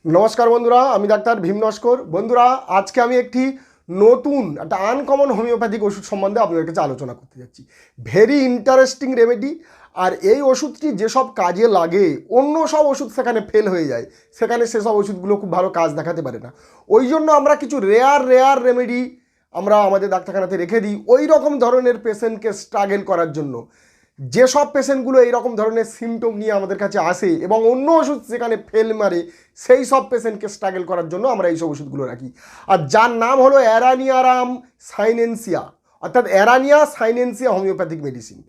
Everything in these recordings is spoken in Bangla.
নমস্কার বন্ধুরা, আমি ডাক্তার ভীম নস্কর। বন্ধুরা, আজকে আমি একটি নতুন একটা আনকমন হোমিওপ্যাথিক ওষুধ সম্বন্ধে আপনাদের কাছে আলোচনা করতে যাচ্ছি। Very interesting remedy. আর এই ওষুধটি যেসব কাজে লাগে অন্য সব ওষুধ সেখানে ফেল হয়ে যায়, সেখানে সেসব ওষুধগুলো খুব ভালো কাজ দেখাতে পারে না। ওই জন্য আমরা কিছু রেয়ার রেমেডি আমরা আমাদের ডাক্তারখানাতে রেখে দিই ওই রকম ধরনের পেশেন্টকে স্ট্রাগল করার জন্য। যেসব পেশেন্টগুলো এইরকম ধরনের সিমটম নিয়ে আমাদের কাছে আসে এবং অন্য ওষুধ সেখানে ফেল মারে, সেই সব পেশেন্টকে স্ট্রাগল করার জন্য আমরা এইসব ওষুধগুলো রাখি। আর যার নাম হলো অ্যারানিয়ারাম সাইনেন্সিয়া, অর্থাৎ অ্যারানিয়া সাইনেন্সিয়া হোমিওপ্যাথিক মেডিসিন।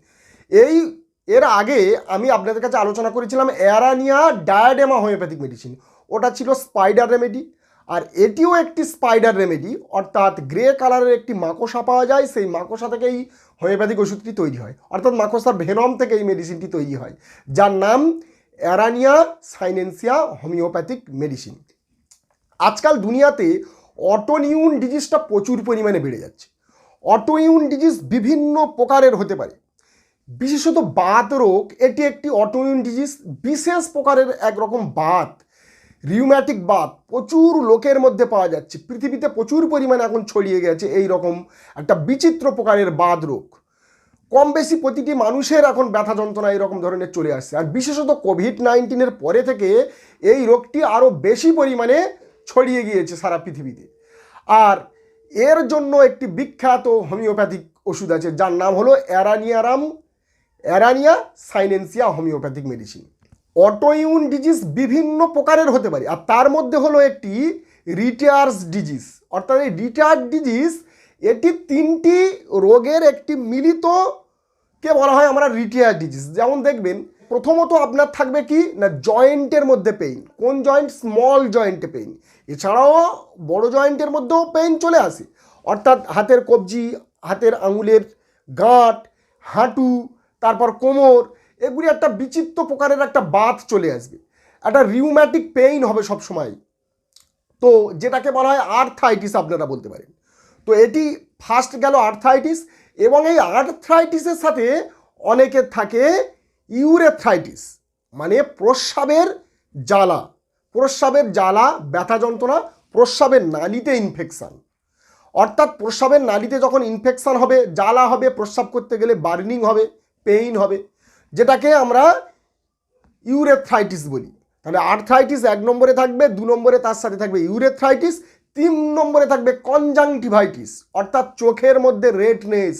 এর আগে আমি আপনাদের কাছে আলোচনা করেছিলাম অ্যারানিয়া ডায়াডেমা হোমিওপ্যাথিক মেডিসিন। ওটা ছিল স্পাইডার রেমেডি। আর এটিও একটি স্পাইডার রেমেডি, অর্থাৎ গ্রে কালারের একটি মাকড়সা পাওয়া যায়, সেই মাকড়সা থেকেই হোমিওপ্যাথিক ওষুধটি তৈরি হয়, অর্থাৎ মাকড়সার ভেনম থেকে এই মেডিসিনটি তৈরি হয়, যার নাম অ্যারানিয়া সাইনেন্সিয়া হোমিওপ্যাথিক মেডিসিন। আজকাল দুনিয়াতে অটোইমিউন ডিজিজটা প্রচুর পরিমাণে বেড়ে যাচ্ছে। অটোইমিউন ডিজিজ বিভিন্ন প্রকারের হতে পারে, বিশেষত বাত রোগ এটি একটি অটোইমিউন ডিজিজ। বিশেষ প্রকারের একরকম বাত, রিউম্যাটিক বাত প্রচুর লোকের মধ্যে পাওয়া যাচ্ছে। পৃথিবীতে প্রচুর পরিমাণে এখন ছড়িয়ে গেছে এই রকম একটা বিচিত্র প্রকারের বাত রোগ। কম বেশি প্রতিটি মানুষের এখন ব্যথা যন্ত্রণা এরকম ধরনের চলে আসছে। আর বিশেষত কোভিড-19 পরে থেকে এই রোগটি আরও বেশি পরিমাণে ছড়িয়ে গিয়েছে সারা পৃথিবীতে। আর এর জন্য একটি বিখ্যাত হোমিওপ্যাথিক ওষুধ আছে, যার নাম হলো অ্যারানিয়া সাইনেন্সিয়া হোমিওপ্যাথিক মেডিসিন। অটোইমিউন ডিজিজ বিভিন্ন প্রকারের হতে পারে, আর তার মধ্যে হলো একটি রিটায়ার্স ডিজিজ, অর্থাৎ এই রিটায়ার্ড ডিজিজ এটি তিনটি রোগের একটি মিলিতকে বলা হয় আমরা রিটায়ার্ড ডিজিজ। যেমন দেখবেন, প্রথমত আপনার থাকবে কি না, জয়েন্টের মধ্যে পেইন। কোন জয়েন্ট? স্মল জয়েন্টে পেইন। এছাড়াও বড় জয়েন্টের মধ্যেও পেইন চলে আসে, অর্থাৎ হাতের কবজি, হাতের আঙুলের গাঁট, হাঁটু, তারপর কোমর, এগুলি একটা বিচিত্র প্রকারের একটা বাত চলে আসবে। একটা রিউম্যাটিক পেইন হবে সবসময়, তো যেটাকে বলা হয় আর্থ্রাইটিস আপনারা বলতে পারেন। তো এটি ফার্স্ট গেল আর্থ্রাইটিস, এবং এই আর্থ্রাইটিসের সাথে অনেকের থাকে ইউরেথ্রাইটিস, মানে প্রস্রাবের জ্বালা, ব্যথা যন্ত্রণা, প্রস্রাবের নালীতে ইনফেকশান। অর্থাৎ প্রস্রাবের নালীতে যখন ইনফেকশান হবে, জ্বালা হবে, প্রস্রাব করতে গেলে বার্নিং হবে, পেইন হবে, যেটাকে আমরা ইউরেথ্রাইটিস বলি। তাহলে আর্থ্রাইটিস 1 নম্বরে থাকবে, 2 নম্বরে তার সাথে থাকবে ইউরেথ্রাইটিস, 3 নম্বরে থাকবে কনজাংটিভাইটিস, অর্থাৎ চোখের মধ্যে রেডনেস,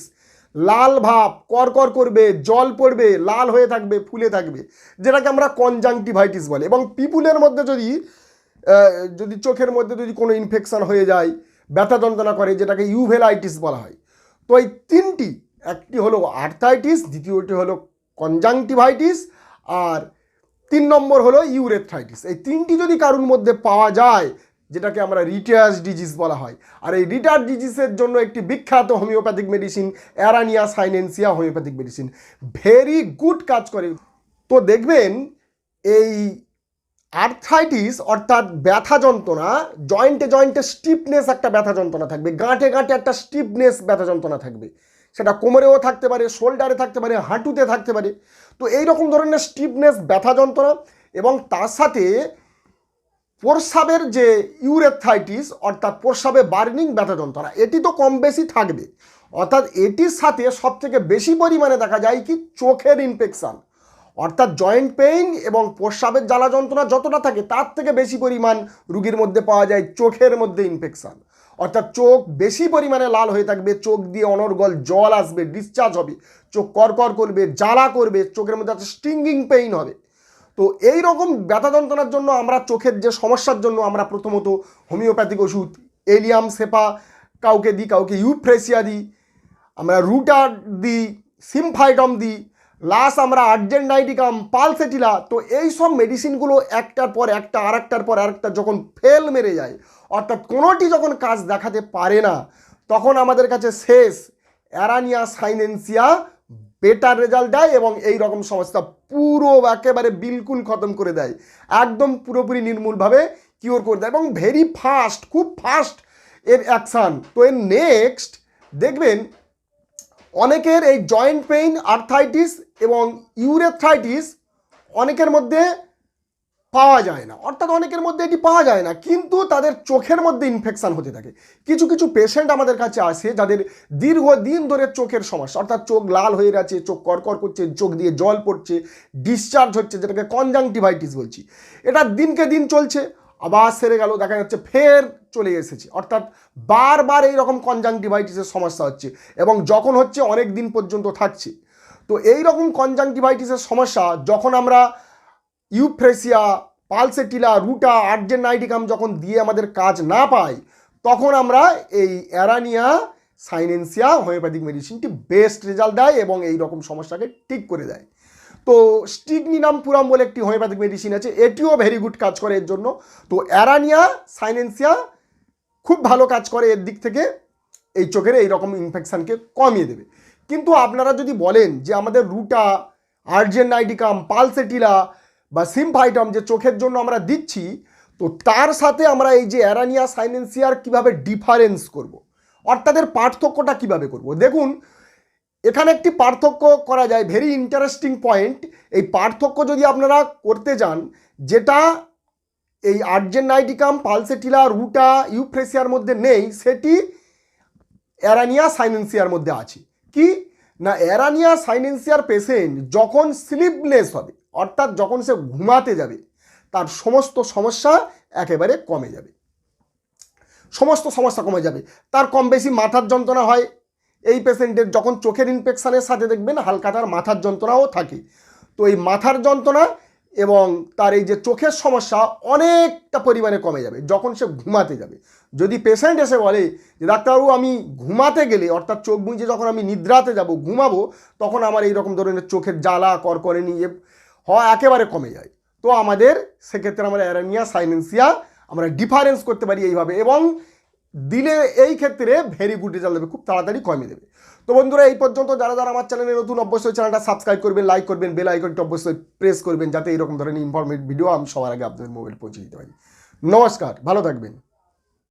লাল ভাব, করকর করবে, জল পড়বে, লাল হয়ে থাকবে, ফুলে থাকবে, যেটাকে আমরা কনজাংটিভাইটিস বলে। এবং পিপুলের মধ্যে যদি চোখের মধ্যে যদি কোনো ইনফেকশন হয়ে যায়, ব্যথা যন্ত্রণা করে, যেটাকে ইউভেলাইটিস বলা হয়। তো এই তিনটি, একটি হলো আর্থ্রাইটিস, দ্বিতীয়টি হলো কনজাংটিভাইটিস, আর 3 নম্বর হলো ইউরেথ্রাইটিস। এই তিনটি যদি কারোর মধ্যে পাওয়া যায়, যেটাকে আমরা রিটায়ার্স ডিজিজ বলা হয়। আর এই রিটায়ার্ড ডিজিজের জন্য একটি বিখ্যাত হোমিওপ্যাথিক মেডিসিন অ্যারানিয়া সাইনেন্সিয়া হোমিওপ্যাথিক মেডিসিন ভেরি গুড কাজ করে। তো দেখবেন, এই আর্থ্রাইটিস অর্থাৎ ব্যথা যন্ত্রণা, জয়েন্টে স্টিফনেস একটা ব্যথা যন্ত্রণা থাকবে, গাঁটে একটা স্টিফনেস ব্যথা যন্ত্রণা থাকবে, সেটা কোমরেও থাকতে পারে, শোল্ডারে থাকতে পারে, হাঁটুতে থাকতে পারে। তো এই রকম ধরনের স্টিফনেস ব্যথা যন্ত্রণা, এবং তার সাথে প্রস্রাবের যে ইউরেথ্রাইটিস অর্থাৎ প্রস্রাবে বার্নিং ব্যথা যন্ত্রণা, এটি তো কম বেশি থাকবে। অর্থাৎ এটির সাথে সবথেকে বেশি পরিমাণে দেখা যায় কি, চোখের ইনফেকশান, অর্থাৎ জয়েন্ট পেইন এবং প্রস্রাবের জ্বালা যন্ত্রণা যতটা থাকে তার থেকে বেশি পরিমাণ রুগীর মধ্যে পাওয়া যায় চোখের মধ্যে ইনফেকশান। অর্থাৎ চোখ বেশি পরিমাণে লাল হয়ে থাকবে, চোখ দিয়ে অনর্গল জল আসবে, ডিসচার্জ হবে, চোখ করকর করবে, জ্বালা করবে, চোখের মধ্যে একটা স্টিঙ্গিং পেইন হবে। তো এই রকম ব্যথা যন্ত্রণার জন্য আমরা চোখের যে সমস্যার জন্য আমরা প্রথমত হোমিওপ্যাথিক ওষুধ এলিয়াম সেপা কাউকে দিই, কাউকে ইউফ্রেসিয়া দিই, আমরা রুটার দিই, সিমফাইডম দিই, লাস্ট আমরা আর্জেন্টাইডিকাম, পালসেটিলা। তো এই সব মেডিসিনগুলো একটার পর একটা আরেকটার পর আরেকটা যখন ফেল মেরে যায়, অর্থাৎ কোনোটি যখন কাজ দেখাতে পারে না, তখন আমাদের কাছে শেষ অ্যারানিয়া সাইনেন্সিয়া বেটার রেজাল্ট দেয় এবং এই রকম সমস্যা পুরো একেবারে বিলকুল খতম করে দেয়, একদম পুরোপুরি নির্মূলভাবে কিওর করে দেয়, এবং ভেরি ফাস্ট, খুব ফাস্ট এর অ্যাকশান। তো এর নেক্সট দেখবেন, অনেকের এই জয়েন্ট পেইন, আর্থ্রাইটিস এবং ইউরেথ্রাইটিস অনেকের মধ্যে পাওয়া যায় না, অর্থাৎ অনেকের মধ্যে এটি পাওয়া যায় না, কিন্তু তাদের চোখের মধ্যে ইনফেকশন হতে থাকে। কিছু কিছু পেশেন্ট আমাদের কাছে আসে যাদের দীর্ঘদিন ধরে চোখের সমস্যা, অর্থাৎ চোখ লাল হয়ে গেছে, চোখ করকর করছে, চোখ দিয়ে জল পড়ছে, ডিসচার্জ হচ্ছে, যেটাকে কনজাংটিভাইটিস বলছি। এটা দিনকে দিন চলছে, আবার সেরে গেল, দেখা যাচ্ছে ফের চলে এসেছে, অর্থাৎ বারবার এইরকম কনজাংটিভাইটিসের সমস্যা হচ্ছে এবং যখন হচ্ছে অনেক দিন পর্যন্ত থাকছে। তো এই রকম কনজাংটিভাইটিসের সমস্যা যখন আমরা ইউফ্রেসিয়া, পালসেটিলা, রুটা, আর্জেনাইটিকাম যখন দিয়ে আমাদের কাজ না পাই, তখন আমরা এই অ্যারানিয়া সাইনেন্সিয়া হোমিওপ্যাথিক মেডিসিনটি বেস্ট রেজাল্ট দেয় এবং এই রকম সমস্যাকে ঠিক করে দেয়। তো স্টিগনিনামপুরাম বলে একটি হোমিওপ্যাথিক মেডিসিন আছে, এটিও ভেরি গুড কাজ করে এর জন্য। তো অ্যারানিয়া সাইনেন্সিয়া খুব ভালো কাজ করে এর দিক থেকে, এই চোখের এই রকম ইনফেকশানকে কমিয়ে দেবে। কিন্তু আপনারা যদি বলেন যে আমাদের রুটা, আর্জেনাইটিকাম, পালসেটিলা বা সিম্ফাইটাম যে চোখের জন্য আমরা দিচ্ছি, তো তার সাথে আমরা এই যে অ্যারানিয়া সাইনেন্সিয়ার কিভাবে ডিফারেন্স করব, অর্থাৎ এর পার্থক্যটা কিভাবে করব। দেখুন, এখানে একটি পার্থক্য করা যায়, ভেরি ইন্টারেস্টিং পয়েন্ট। এই পার্থক্য যদি আপনারা করতে যান, যেটা এই আর্জেনাইটিকাম, পালসেটিলা, রুটা, ইউফ্রেসিয়ার মধ্যে নেই, সেটি অ্যারানিয়া সাইনেন্সিয়ার মধ্যে আছে। কি না, অ্যারানিয়া সাইনেন্সিয়ার পেশেন্ট যখন স্লিপলেস হবে, অর্থাৎ যখন সে ঘুমাতে যাবে, তার সমস্ত সমস্যা একেবারে কমে যাবে, সমস্ত সমস্যা কমে যাবে। তার কম বেশি মাথার যন্ত্রণা হয় এই পেশেন্টের, যখন চোখের ইনফেকশানের সাথে দেখবেন হালকা তার মাথার যন্ত্রণাও থাকে। তো এই মাথার যন্ত্রণা এবং তার এই যে চোখের সমস্যা অনেকটা পরিমাণে কমে যাবে যখন সে ঘুমাতে যাবে। যদি পেশেন্ট এসে বলে যে ডাক্তারবাবু আমি ঘুমাতে গেলে, অর্থাৎ চোখ বুজে যখন আমি নিদ্রাতে যাব, ঘুমাবো, তখন আমার এই রকম ধরনের চোখের জ্বালা, করকরেনি হওয়া একেবারে কমে যায়, তো আমাদের সেক্ষেত্রে আমরা অ্যারানিয়া সাইনেন্সিয়া আমরা ডিফারেন্স করতে পারি এইভাবে, এবং দিলে এই ক্ষেত্রে ভেরি গুড রেজাল্ট দেবে, খুব তাড়াতাড়ি কমে দেবে। তো বন্ধুরা, এই পর্যন্ত যারা যারা আমার চ্যানেলে নতুন, অবশ্যই চ্যানেলটা সাবস্ক্রাইব করবেন, লাইক করবেন, বেল আইকনটি অবশ্যই প্রেস করবেন, যাতে এইরকম ধরনের ইনফরমেটিভ ভিডিও আমি সবার আগে আপনাদের মোবাইল পৌঁছে দিতে পারি। নমস্কার, ভালো থাকবেন।